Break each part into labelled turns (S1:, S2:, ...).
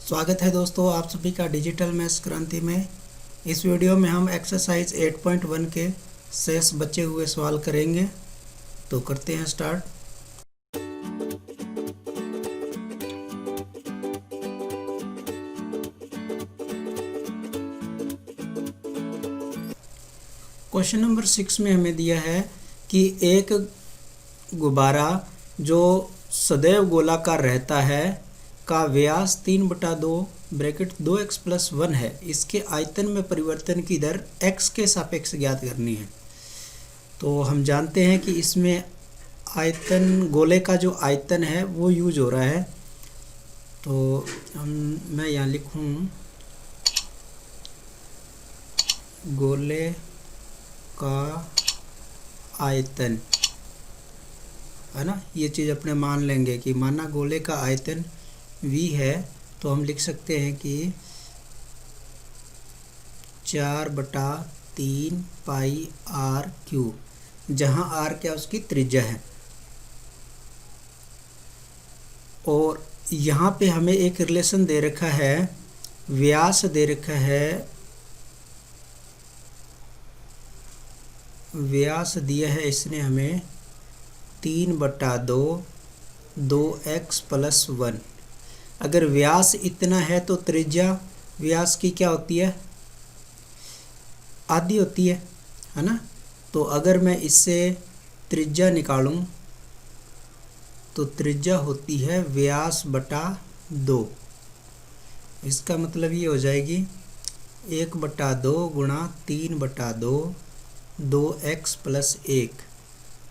S1: स्वागत है दोस्तों आप सभी का डिजिटल मैथ्स क्रांति में। इस वीडियो में हम एक्सरसाइज 8.1 के शेष बचे हुए सवाल करेंगे। तो करते हैं स्टार्ट। क्वेश्चन नंबर 6 में हमें दिया है कि एक गुब्बारा जो सदैव गोलाकार रहता है का व्यास 3/2 ब्रैकेट 2x+1 है। इसके आयतन में परिवर्तन की दर x के सापेक्ष ज्ञात करनी है। तो हम जानते हैं कि इसमें आयतन, गोले का जो आयतन है वो यूज हो रहा है। तो मैं यहाँ लिखूँ गोले का आयतन, है ना। ये चीज़ अपने मान लेंगे कि माना गोले का आयतन v है, तो हम लिख सकते हैं कि 4/3 पाई r क्यूब, जहाँ r क्या उसकी त्रिज्या है। और यहाँ पे हमें एक रिलेशन दे रखा है, व्यास दे रखा है, व्यास दिया है इसने हमें 3/2 2x+1। अगर व्यास इतना है तो त्रिज्या व्यास की क्या होती है, आधी होती है ना। तो अगर मैं इससे त्रिज्या निकालूं तो त्रिज्या होती है व्यास बटा 2। इसका मतलब ये हो जाएगी 1/2 गुणा 3/2 2x+1।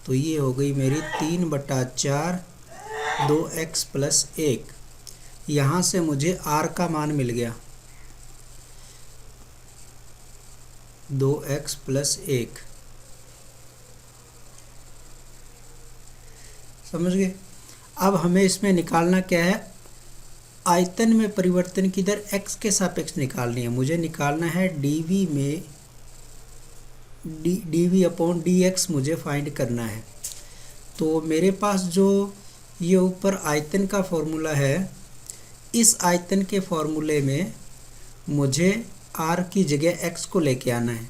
S1: तो ये हो गई मेरी 3/4 2x+1। यहाँ से मुझे r का मान मिल गया 2x+1। समझ गए। अब हमें इसमें निकालना क्या है, आयतन में परिवर्तन की दर x के सापेक्ष निकालनी है। मुझे निकालना है dv में dv/dx मुझे फाइंड करना है। तो मेरे पास जो ये ऊपर आयतन का फॉर्मूला है, इस आयतन के फॉर्मूले में मुझे r की जगह x को लेके आना है,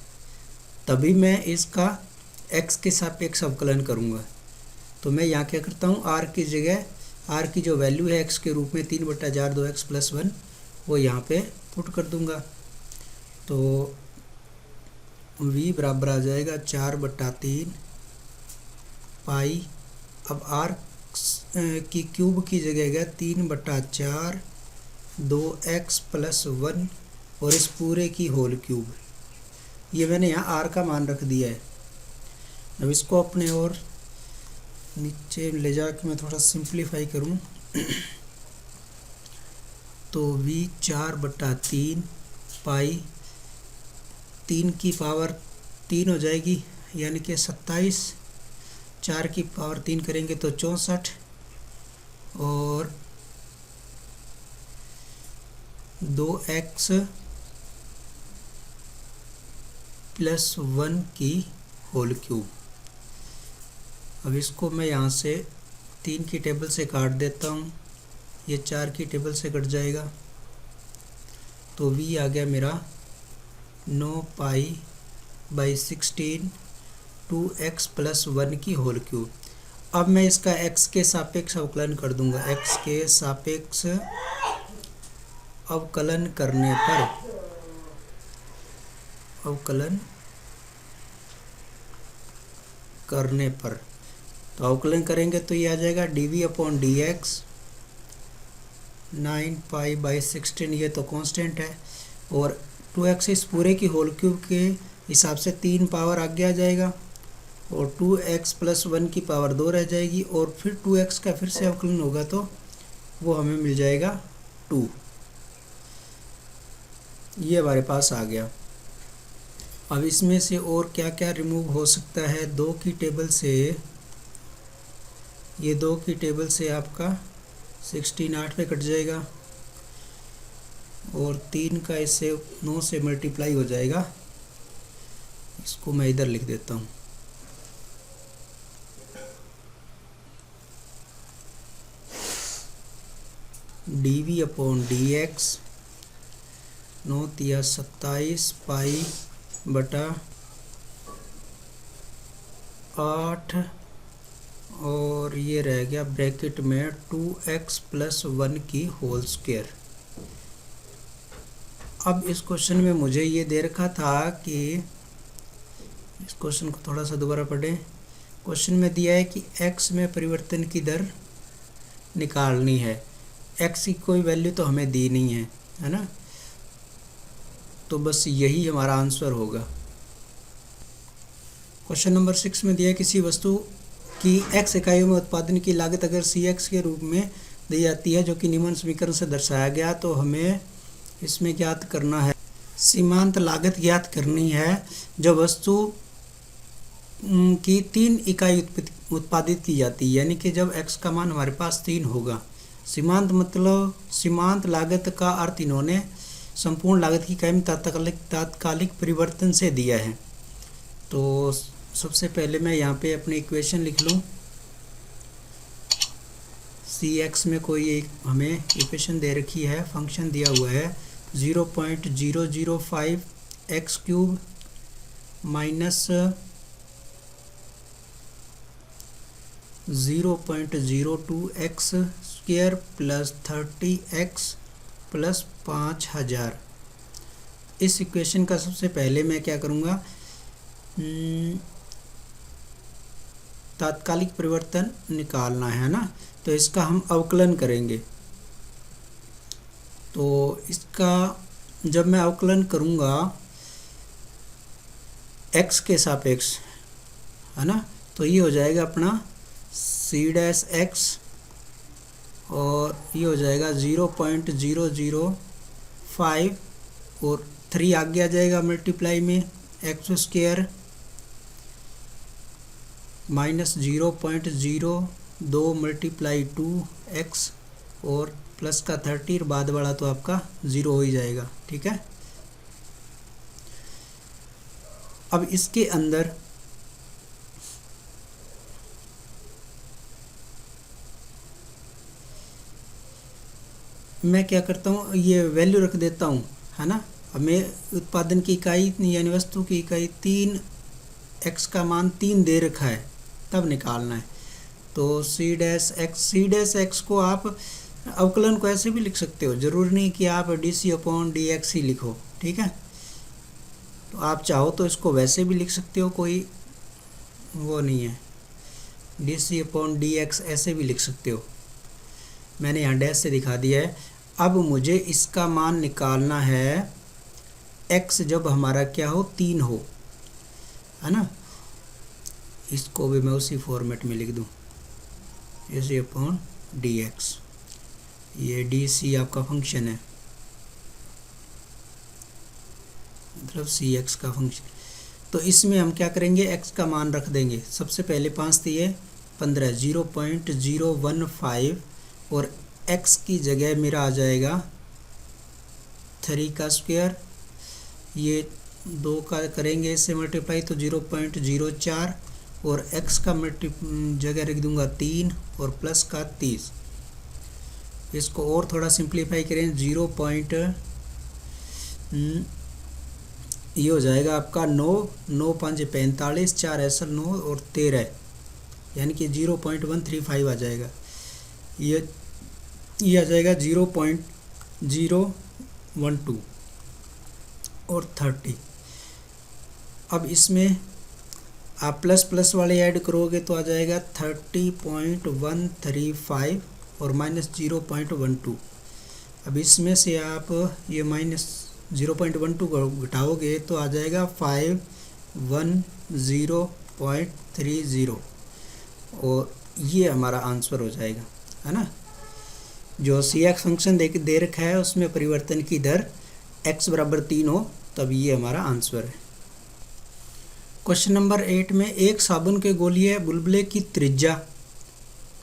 S1: तभी मैं इसका x के सापेक्ष अवकलन करूँगा। तो मैं यहाँ क्या करता हूँ, r की जगह r की जो वैल्यू है x के रूप में 3/4 2x+1 वो यहाँ पे पुट कर दूँगा। तो v बराबर आ जाएगा 4/3 पाई, अब r की क्यूब की जगह गया 3/4 2x+1 और इस पूरे की होल क्यूब। ये मैंने यहाँ r का मान रख दिया है। अब इसको अपने और नीचे ले जाकर मैं थोड़ा सिंप्लीफाई करूँ तो v 4/3 पाई 3 की पावर 3 हो जाएगी, यानी कि 27। 4 की पावर 3 करेंगे तो 64 और 2x+1 की होल क्यूब। अब इसको मैं यहाँ से 3 की टेबल से काट देता हूँ, ये 4 की टेबल से कट जाएगा। तो v आ गया मेरा 9π/16 2x+1 की होल क्यूब। अब मैं इसका x के सापेक्ष अवकलन कर दूंगा। x के सापेक्ष अवकलन करने पर तो अवकलन करेंगे तो ये आ जाएगा dv/dx 9π/16, ये तो कांस्टेंट है, और 2x इस पूरे की होल क्यूब के हिसाब से 3 पावर आगे आ जाएगा और 2x+1 की पावर 2 रह जाएगी, और फिर 2x का फिर से अवकलन होगा तो वो हमें मिल जाएगा 2। ये हमारे पास आ गया। अब इसमें से और क्या क्या रिमूव हो सकता है, 2 की टेबल से, ये 2 की टेबल से आपका 16 8 पे कट जाएगा और 3 का इससे 9 से मल्टीप्लाई हो जाएगा। इसको मैं इधर लिख देता हूँ। 9 डी अपॉन डी एक्स 9 तिया 27 पाई बटा 8 और ये रह गया ब्रैकेट में 2x प्लस 1 की होल स्क्वायर। अब इस क्वेश्चन में मुझे ये दे रखा था कि इस क्वेश्चन को थोड़ा सा दोबारा पढ़ें। क्वेश्चन में दिया है कि x में परिवर्तन की दर निकालनी है। x की कोई वैल्यू तो हमें दी नहीं है ना, तो बस यही हमारा आंसर होगा। क्वेश्चन नंबर 6 में दिया है किसी वस्तु की x इकाइयों में उत्पादन की लागत अगर Cx के रूप में दी जाती है जो कि निम्न समीकरण से दर्शाया गया, तो हमें इसमें ज्ञात करना है सीमांत लागत ज्ञात करनी है जो वस्तु की 3 इकाई उत्पादित की जाती है, यानी कि जब x का मान हमारे पास 3 होगा। सीमांत मतलब सीमांत लागत का अर्थ इन्होंने संपूर्ण लागत की इकाई में तात्कालिक परिवर्तन से दिया है। तो सबसे पहले मैं यहाँ पे अपनी इक्वेशन लिख लूँ। Cx में कोई एक हमें इक्वेशन दे रखी है, फंक्शन दिया हुआ है 0.005 x cube minus 0.02 x square plus 30x plus 5000। इस इक्वेशन का सबसे पहले मैं क्या करूँगा, तात्कालिक परिवर्तन निकालना है ना, तो इसका हम अवकलन करेंगे। तो इसका जब मैं अवकलन करूँगा x के सापेक्ष है ना, तो ये हो जाएगा अपना c डैश x और ये हो जाएगा 0.005 और 3 आगे आ जाएगा मल्टीप्लाई में x square minus 0.02 multiply 2x और प्लस का 30 और बाद वाला तो आपका 0 हो ही जाएगा। ठीक है, अब इसके अंदर मैं क्या करता हूँ, ये वैल्यू रख देता हूँ है ना। हमें उत्पादन की इकाई यानी वस्तु की इकाई 3 x का मान 3 दे रखा है, तब निकालना है। तो c डैश x को आप अवकलन को ऐसे भी लिख सकते हो, ज़रूरी नहीं कि आप dc अपॉन dx ही लिखो। ठीक है, तो आप चाहो तो इसको वैसे भी लिख सकते हो, कोई वो नहीं है, dc अपॉन dx ऐसे भी लिख सकते हो। मैंने यहाँ डैश से दिखा दिया है। अब मुझे इसका मान निकालना है x जब हमारा क्या हो 3 हो, है ना। इसको भी मैं उसी फॉर्मेट में लिख दूँ, dc अपॉन dx, ये dc आपका फंक्शन है, मतलब cx का फंक्शन। तो इसमें हम क्या करेंगे, x का मान रख देंगे। सबसे पहले 5 दिए 15 0.015 और x की जगह मेरा आ जाएगा 3 का स्क्वायर, ये 2 का करेंगे इससे मल्टीप्लाई तो 0.04 और x का जगह रख दूंगा 3 और प्लस का 30। इसको और थोड़ा सिंप्लीफाई करें 0. ये हो जाएगा आपका 9 5 45 4 ऐसा 9 और 13, यानी कि 0.135 आ जाएगा। ये आ जाएगा 0.012 और 30। अब इसमें आप प्लस प्लस वाले ऐड करोगे तो आ जाएगा 30.135 और माइनस 0.12। अब इसमें से आप ये माइनस 0.12 को घटाओगे तो आ जाएगा 510.30 और ये हमारा आंसर हो जाएगा, है ना। जो Cx फंक्शन दे रखा है उसमें परिवर्तन की दर x बराबर 3 हो, तब ये हमारा आंसर है। क्वेश्चन नंबर 8 में एक साबुन के गोलीय बुलबुले की त्रिज्या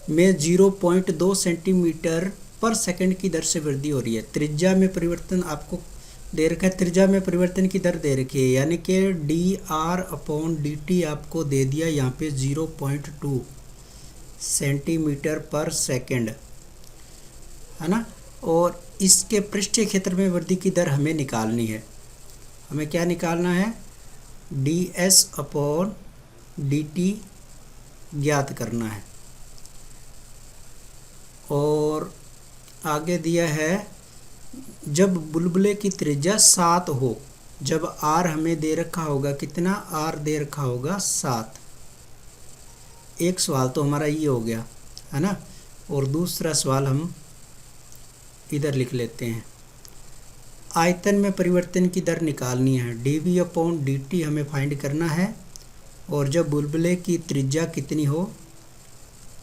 S1: में 0.2 सेंटीमीटर पर सेकंड की दर से वृद्धि हो रही है। त्रिज्या में परिवर्तन आपको दे रखा है, त्रिज्या में परिवर्तन की दर दे रखी है, यानी कि dr/dt आपको दे दिया यहाँ पे 0.2 सेंटीमीटर पर सेकंड, है ना। और इसके पृष्ठीय क्षेत्र में वृद्धि की दर हमें निकालनी है। हमें क्या निकालना है? ds/dt ज्ञात करना है। और आगे दिया है जब बुलबुले की त्रिज्या 7 हो, जब r हमें दे रखा होगा कितना? r दे रखा होगा 7। एक सवाल तो हमारा ये हो गया है ना। और दूसरा सवाल हम इधर लिख लेते हैं। आयतन में परिवर्तन की दर निकालनी है, dv/dt हमें फाइंड करना है। और जब बुलबुले की त्रिज्या कितनी हो?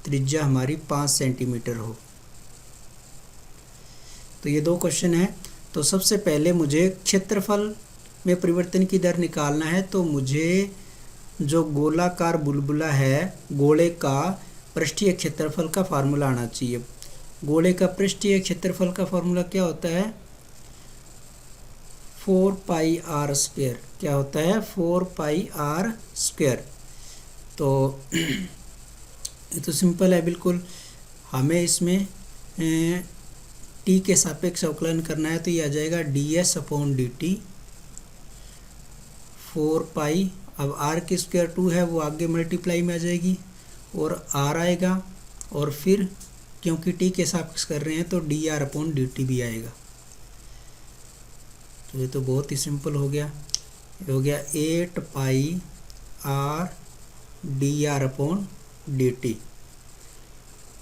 S1: त्रिज्या हमारी 5 सेंटीमीटर हो। तो ये 2 क्वेश्चन है। तो सबसे पहले मुझे क्षेत्रफल में परिवर्तन की दर निकालना है। तो मुझे जो गोलाकार बुलबुला है, गोले का पृष्ठीय क्षेत्रफल का फार्मूला आना चाहिए। गोले का पृष्ठीय क्षेत्रफल का फार्मूला क्या होता है? 4πr²। क्या होता है? 4πr²। तो ये तो सिंपल है बिल्कुल। हमें इसमें t के सापेक्ष अवकलन करना है, तो ये आ जाएगा ds/dt 4π। अब r की स्क्वायर 2 है, वो आगे मल्टीप्लाई में आ जाएगी और r आएगा। और फिर क्योंकि t के सापेक्ष कर रहे हैं तो dr/dt भी आएगा। तो ये तो बहुत ही सिंपल हो गया। ये हो गया 8πr dr/dt।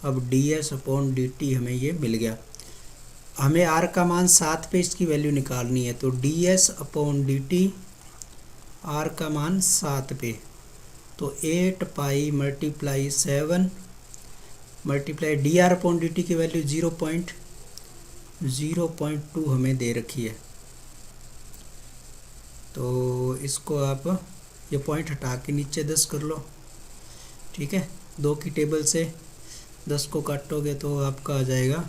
S1: अब ds/dt हमें ये मिल गया। हमें r का मान 7 पे इसकी वैल्यू निकालनी है। तो ds/dt r का मान 7 पे, तो 8π × 7 मल्टीप्लाई dr/dt की वैल्यू 0.02 हमें दे रखी है। तो इसको आप ये पॉइंट हटा के नीचे 10 कर लो, ठीक है। 2 की टेबल से 10 को काटोगे तो आपका आ जाएगा,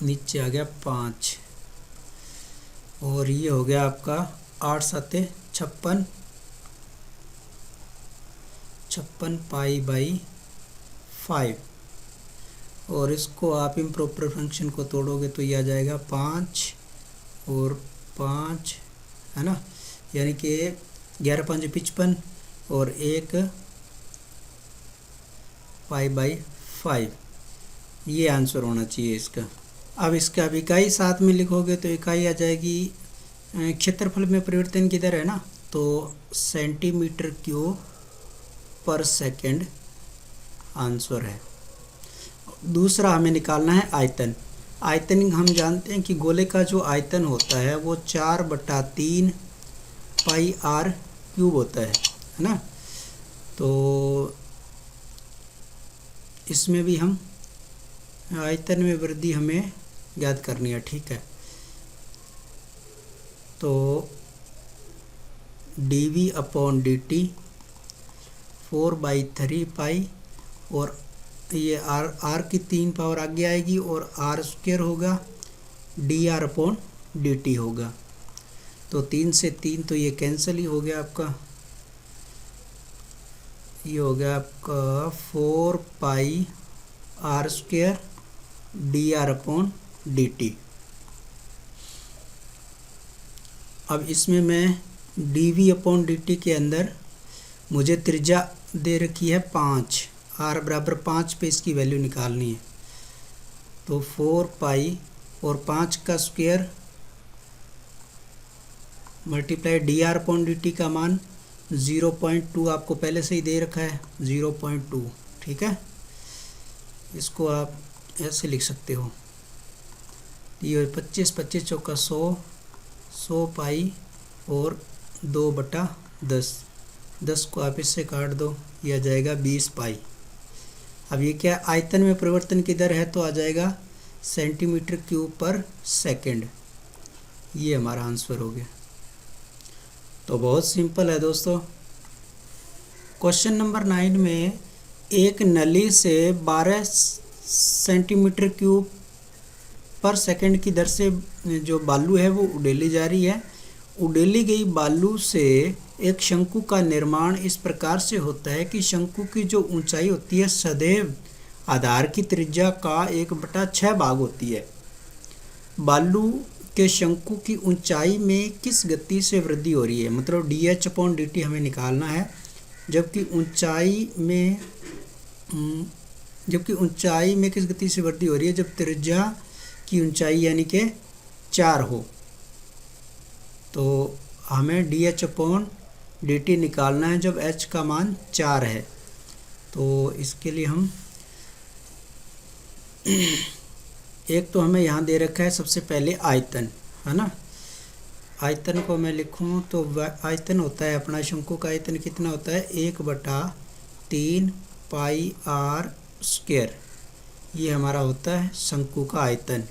S1: नीचे आ गया 5। और ये हो गया आपका 8 7 56 π/5। और इसको आप इम्प्रॉपर फंक्शन को तोड़ोगे तो ये आ जाएगा 5 और 5, है ना। यानी कि 11 5 55 और 1 π/5। ये आंसर होना चाहिए इसका। अब इसका अब इकाई साथ में लिखोगे तो इकाई आ जाएगी, क्षेत्रफल में परिवर्तन की दर है ना, तो cm3/s आंसर है। दूसरा हमें निकालना है आयतन। आयतन हम जानते हैं कि गोले का जो आयतन होता है वो 4/3 πr³ होता है ना। तो इसमें भी हम आयतन में वृद्धि हमें ज्ञात करनी है, ठीक है। तो dv/dt 4/3 और ये r की 3 पावर आगे आएगी और r² होगा, dr/dt होगा। तो 3 से 3 तो ये कैंसिल ही हो गया आपका। ये हो गया आपका 4πr² dr/dt। अब इसमें मैं dv/dt के अंदर मुझे त्रिज्या दे रखी है 5, r बराबर 5 पे इसकी वैल्यू निकालनी है। तो 4π और 5 का स्क्वायर मल्टीप्लाई dr/dt का मान 0.2 आपको पहले से ही दे रखा है, 0.2, ठीक है। इसको आप ऐसे लिख सकते हो। ये 25 25 चौका 100 100π और 2/10, 10 को आप इससे काट दो, ये आ जाएगा 20π। अब ये क्या आयतन में परिवर्तन की दर है, तो आ जाएगा cm3/s। ये हमारा आंसर हो गया। तो बहुत सिंपल है दोस्तों। क्वेश्चन नंबर 9 में एक नली से 12 cm3/s की दर से जो बालू है वो उड़ेली जा रही है। उड़ेली गई बालू से एक शंकु का निर्माण इस प्रकार से होता है कि शंकु की जो ऊंचाई होती है सदैव आधार की त्रिज्या का 1/6 भाग होती है। बालू के शंकु की ऊंचाई में किस गति से वृद्धि हो रही है, मतलब dh/dt हमें निकालना है। जबकि ऊंचाई में किस गति से वृद्धि हो रही है, जब त्रिज्या की ऊंचाई यानी कि 4 हो। तो हमें dh/dt निकालना है जब h का मान 4 है। तो इसके लिए हम एक तो हमें यहाँ दे रखा है सबसे पहले आयतन, है ना। आयतन को मैं लिखूँ तो आयतन होता है अपना, शंकु का आयतन कितना होता है, 1/3 पाई r स्क्वायर। ये हमारा होता है शंकु का आयतन।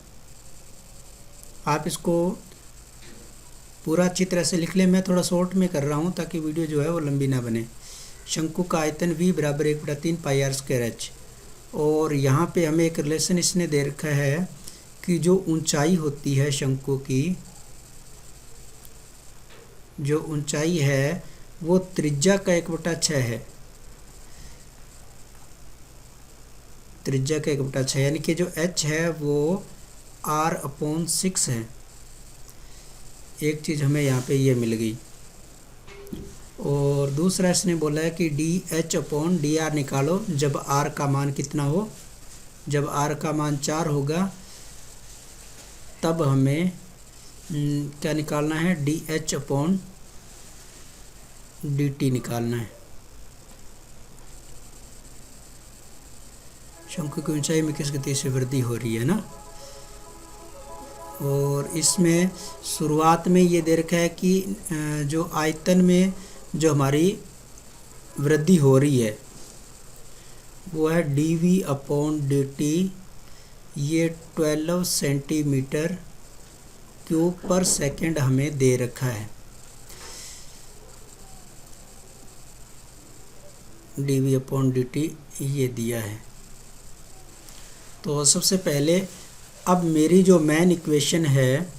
S1: आप इसको पूरा अच्छी तरह से लिख लें, मैं थोड़ा शॉर्ट में कर रहा हूँ ताकि वीडियो जो है वो लंबी ना बने। शंकु का आयतन v बराबर 1/3 पाई r स्क्वायर h। और यहाँ पे हमें एक रिलेशन इसने दे रखा है कि जो ऊंचाई होती है शंकु की, जो ऊंचाई है वो त्रिज्या का 1/6 है। त्रिज्या का 1/6 यानी कि जो h है वो r/6 है। एक चीज़ हमें यहाँ पे ये मिल गई। और दूसरा इसने बोला है कि dh/dr निकालो जब r का मान कितना हो, जब r का मान 4 होगा तब हमें क्या निकालना है, dh/dt निकालना है। शंकु की ऊंचाई में किस गति से वृद्धि हो रही है ना। और इसमें शुरुआत में ये दे रखा है कि जो आयतन में जो हमारी वृद्धि हो रही है वो है dv/dt। ये 12 सेंटीमीटर क्यूब पर सेकंड हमें दे रखा है। dv/dt ये दिया है। तो सबसे पहले अब मेरी जो मेन इक्वेशन है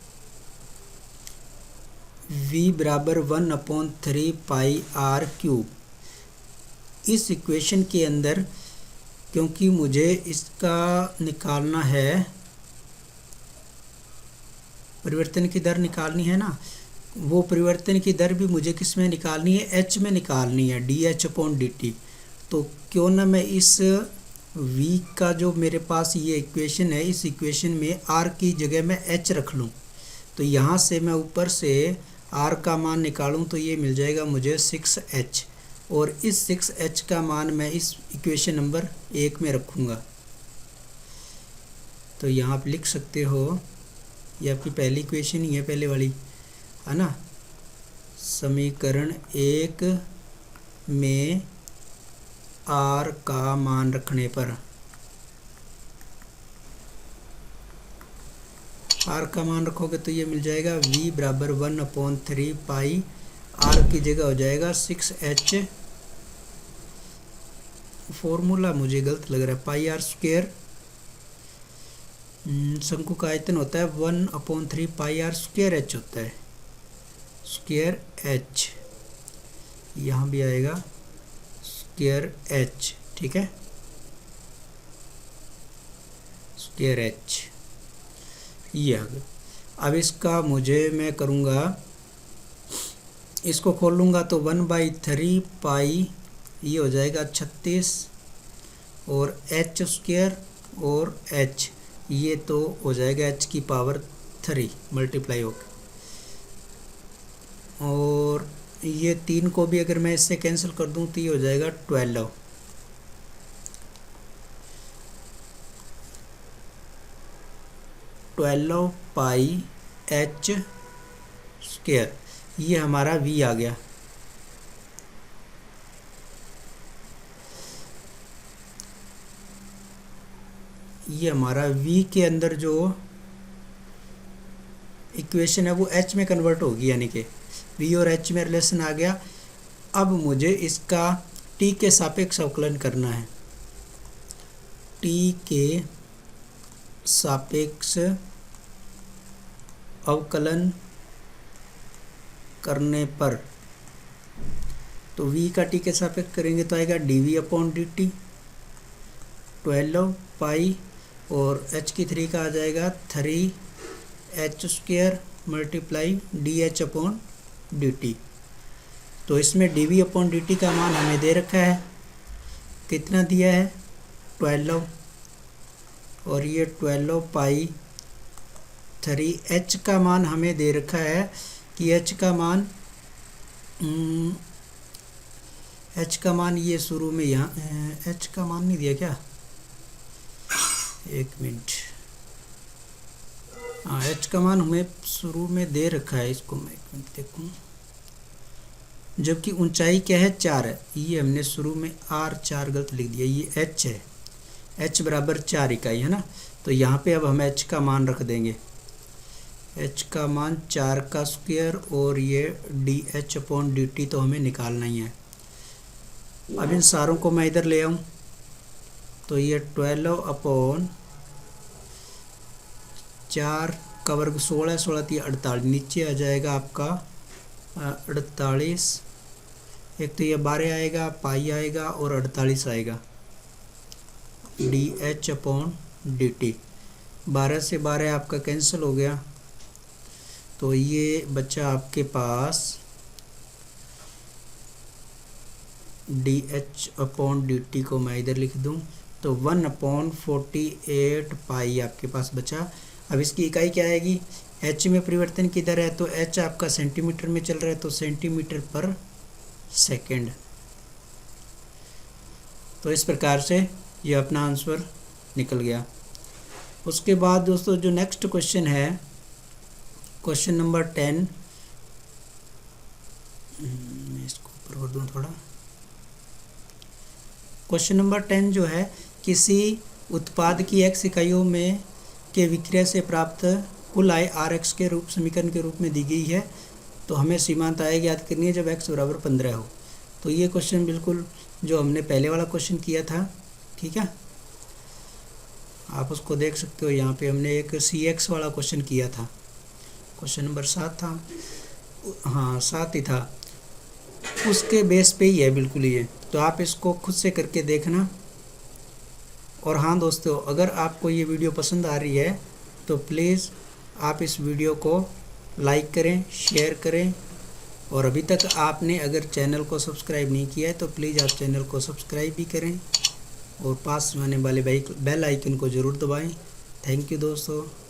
S1: v बराबर 1/3 पाई r क्यूब, इस इक्वेशन के अंदर क्योंकि मुझे इसका निकालना है, परिवर्तन की दर निकालनी है ना, वो परिवर्तन की दर भी मुझे किस में निकालनी है, h में निकालनी है, dh/dt। तो क्यों ना मैं इस v का जो मेरे पास ये इक्वेशन है, इस इक्वेशन में r की जगह मैं h रख लूँ। तो यहाँ से मैं ऊपर से r का मान निकालूँ तो ये मिल जाएगा मुझे 6h। और इस 6h का मान मैं इस इक्वेशन नंबर 1 में रखूँगा। तो यहाँ आप लिख सकते हो, ये आपकी पहली इक्वेशन ही है, पहले वाली, है ना। समीकरण 1 में r का मान रखने पर, r का मान रखोगे तो ये मिल जाएगा v बराबर 1/3 पाई, r की जगह हो जाएगा 6h। फॉर्मूला मुझे गलत लग रहा है, पाई r स्क्वायर। शंकु का आयतन होता है 1/3 पाई r स्क्वायर h होता है, स्क्वायर h। यहाँ भी आएगा स्क्वायर h, ठीक है, स्क्वायर h ये आ गया। अब इसका मैं करूँगा, इसको खोल लूँगा तो 1/3 पाई ये हो जाएगा 36 और h स्क्वायर और h ये तो हो जाएगा h की पावर 3 मल्टीप्लाई होकर। और ये 3 को भी अगर मैं इससे कैंसिल कर दूं तो ये हो जाएगा 12 पाई h स्क्वायर। ये हमारा v आ गया। ये हमारा v के अंदर जो इक्वेशन है वो h में कन्वर्ट होगी, यानी कि v और h में रिलेशन आ गया। अब मुझे इसका t के सापेक्ष अवकलन करना है। t के सापेक्ष अवकलन करने पर तो v का t के सापेक्ष करेंगे तो आएगा dv/dt। 12 पाई और h की 3 का आ जाएगा 3h² मल्टीप्लाई dH/dt। तो इसमें dV/dt का मान हमें दे रखा है, कितना दिया है 12, और ये 12 पाई 3h का मान हमें दे रखा है कि h का मान ये शुरू में यहाँ h का मान नहीं दिया क्या, एक मिनट, हाँ h का मान हमें शुरू में दे रखा है, इसको मैं एक मिनट देखूँ, जबकि ऊंचाई क्या है 4 है, ये हमने शुरू में R4 गलत लिख दिया, ये h है, h बराबर 4 इकाई है ना। तो यहाँ पे अब हम h का मान रख देंगे, h का मान 4 का स्क्वायर और ये dH/dt तो हमें निकालना ही है। अब इन सारों को मैं इधर ले आऊँ तो ये 12/4 का वर्ग 16, 16 थी 48, नीचे आ जाएगा आपका 48, एक तो ये 12 आएगा, पाई आएगा और 48 आएगा dH/dt। 12 से 12 आपका कैंसिल हो गया, तो ये बच्चा आपके पास dH/dt को मैं इधर लिख दूं तो 1/48 पाई आपके पास बचा। अब इसकी इकाई क्या आएगी, h में परिवर्तन किधर है, तो h आपका सेंटीमीटर में चल रहा है, तो सेंटीमीटर पर सेकेंड। तो इस प्रकार से ये अपना आंसर निकल गया। उसके बाद दोस्तों जो नेक्स्ट क्वेश्चन है, क्वेश्चन नंबर 10, मैं इसको ऊपर कर दूँ थोड़ा। क्वेश्चन नंबर 10 जो है, किसी उत्पाद की x इकाइयों में के विक्रय से प्राप्त कुल आय Rx के रूप समीकरण के रूप में दी गई है, तो हमें सीमांत आय ज्ञात करनी है जब x बराबर 15 हो। तो ये क्वेश्चन बिल्कुल जो हमने पहले वाला क्वेश्चन किया था, ठीक है, आप उसको देख सकते हो। यहाँ पे हमने एक CX वाला क्वेश्चन किया था, क्वेश्चन नंबर 7 था, हाँ 7 ही था, उसके बेस पे ही है बिल्कुल ये। तो आप इसको खुद से करके देखना। और हाँ दोस्तों, अगर आपको ये वीडियो पसंद आ रही है तो प्लीज़ आप इस वीडियो को लाइक करें, शेयर करें, और अभी तक आपने अगर चैनल को सब्सक्राइब नहीं किया है तो प्लीज़ आप चैनल को सब्सक्राइब भी करें और पास में आने वाले बेल आइकन को ज़रूर दबाएं। थैंक यू दोस्तों।